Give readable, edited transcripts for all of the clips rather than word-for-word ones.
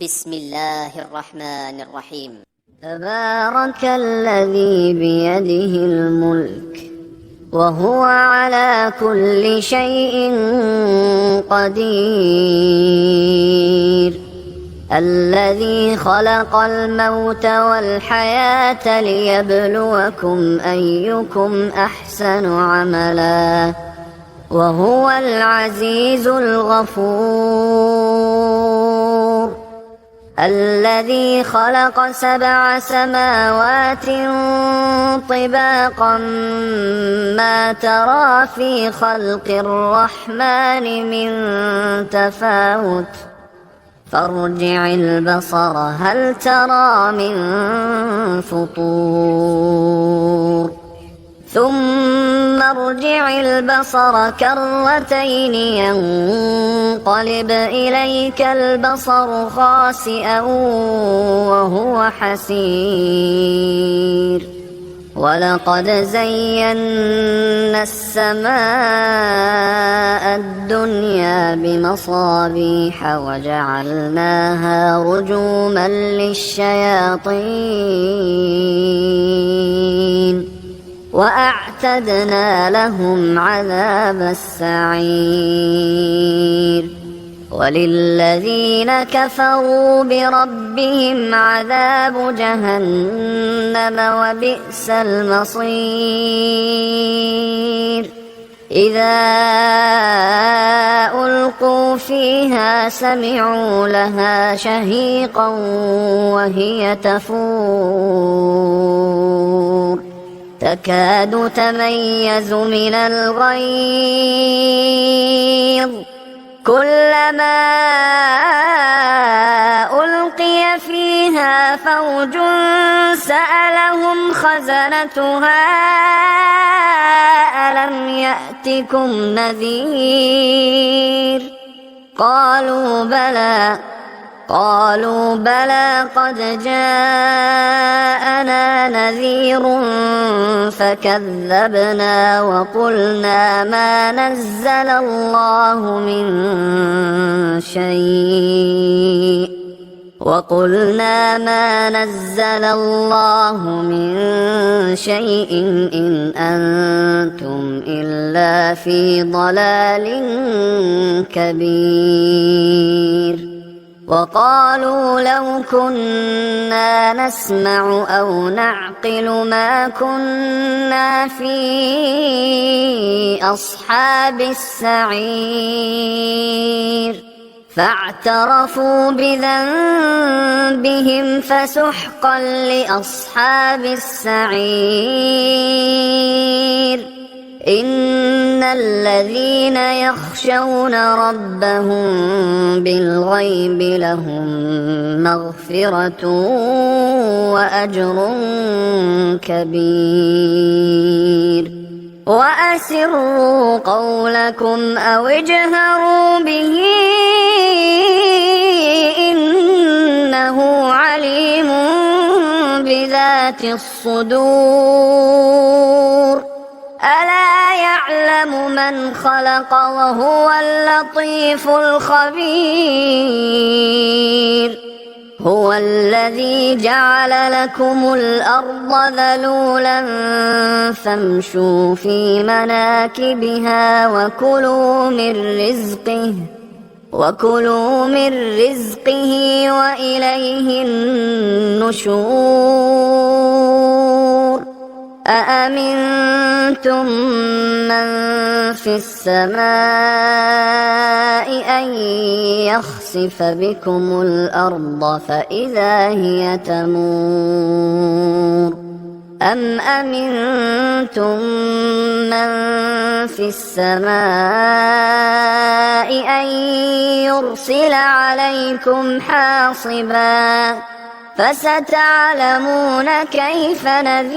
بسم الله الرحمن الرحيم. تبارك الذي بيده الملك وهو على كل شيء قدير، الذي خلق الموت والحياة ليبلوكم أيكم أحسن عملا وهو العزيز الغفور، الذي خلق 7 سماوات طباقا ما ترى في خلق الرحمن من تفاوت فارجع البصر هل ترى من فطور ثم ارجع البصر كرتين ينقلب إليك البصر خاسئا وهو حسير، ولقد زينا السماء الدنيا بمصابيح وجعلناها رجوما للشياطين وأعتدنا لهم عذاب السعير، وللذين كفروا بربهم عذاب جهنم وبئس المصير. إذا ألقوا فيها سمعوا لها شهيقا وهي تفور تكاد تميز من الغيظ، كلما ألقي فيها فوج سألهم خزنتها ألم يأتكم نذير قالوا بلى قد جاءنا نذير فكذبنا وقلنا ما نزل الله من شيء إن أنتم إلا في ضلال كبير. وقالوا لو كنا نسمع أو نعقل ما كنا في أصحاب السعير، فاعترفوا بذنبهم فسحقا لأصحاب السعير. إن الذين يخشون ربهم بالغيب لهم مغفرة وأجر كبير. وأسروا قولكم أو اجهروا به إنه عليم بذات الصدور. ألا يعلم من خلق وهو اللطيف الخبير. هو الذي جعل لكم الأرض ذلولا فامشوا في مناكبها وكلوا من رزقه وإليه النشور. أأمنتم من في السماء أن يخسف بكم الأرض فإذا هي تمور أم أمنتم من في السماء أن يرسل عليكم حاصبا فستعلمون كيف نذير.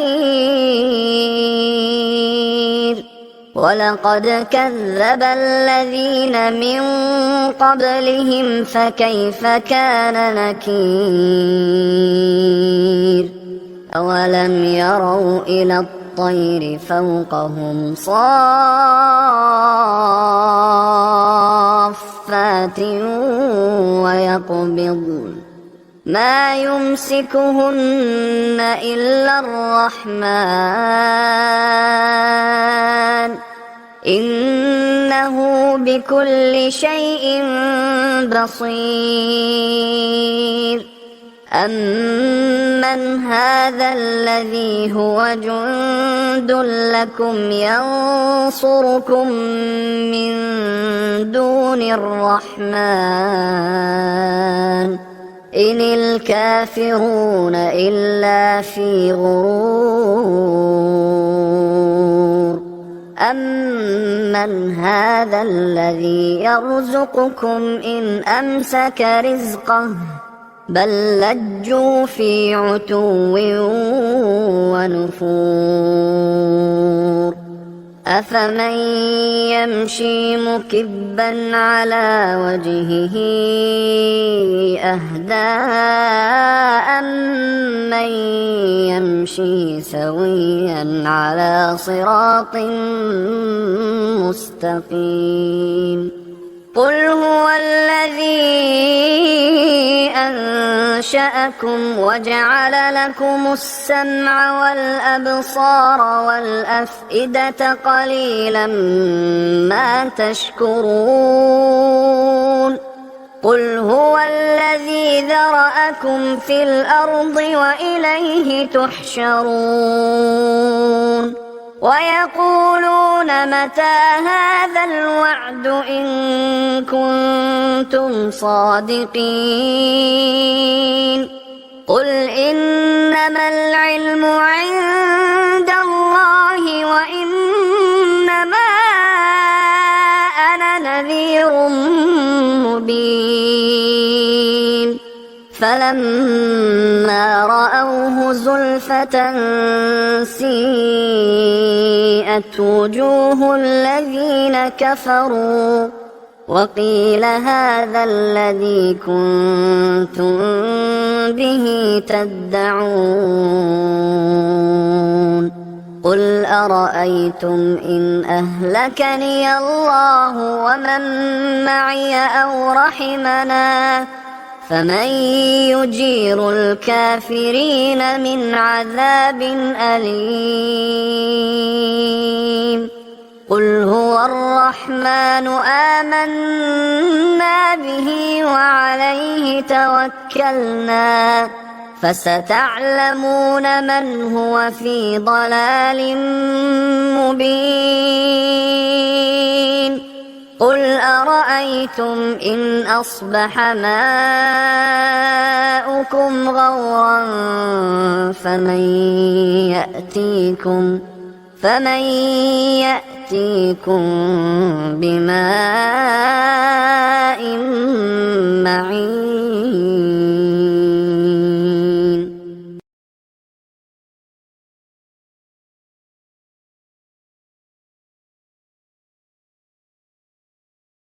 ولقد كذب الذين من قبلهم فكيف كان نكير. أولم يروا إلى الطير فوقهم صافات ويقبضن ما يمسكهن إلا الرحمن إنه بكل شيء بصير أمن هذا الذي هو جند لكم ينصركم من دون الرحمن إن الكافرون إلا في غرور أمن هذا الذي يرزقكم إن أمسك رزقه بل لجوا في عتو ونفور أفمن يمشي مكبا على وجهه أهدى أمن يمشي سويا على صراط مستقيم قل هو الذي أنشأكم وجعل لكم السمع والأبصار والأفئدة قليلا ما تشكرون قل هو الذي ذرأكم في الأرض وإليه تحشرون ويقولون متى هذا الوعد إن كنتم صادقين قل إنما العلم عند الله وإنما أنا نذير مبين فلما رأوه زلفة سيئت وجوه الذين كفروا وقيل هذا الذي كنتم به تدعون قل أرأيتم إن أهلكني الله ومن معي أو رحمنا فمن يجير الكافرين من عذاب أليم قل هو الرحمن آمنا به وعليه توكلنا فستعلمون من هو في ضلال مبين قل أرأيتم إن أصبح ماؤكم غورا فمن يأتيكم بماء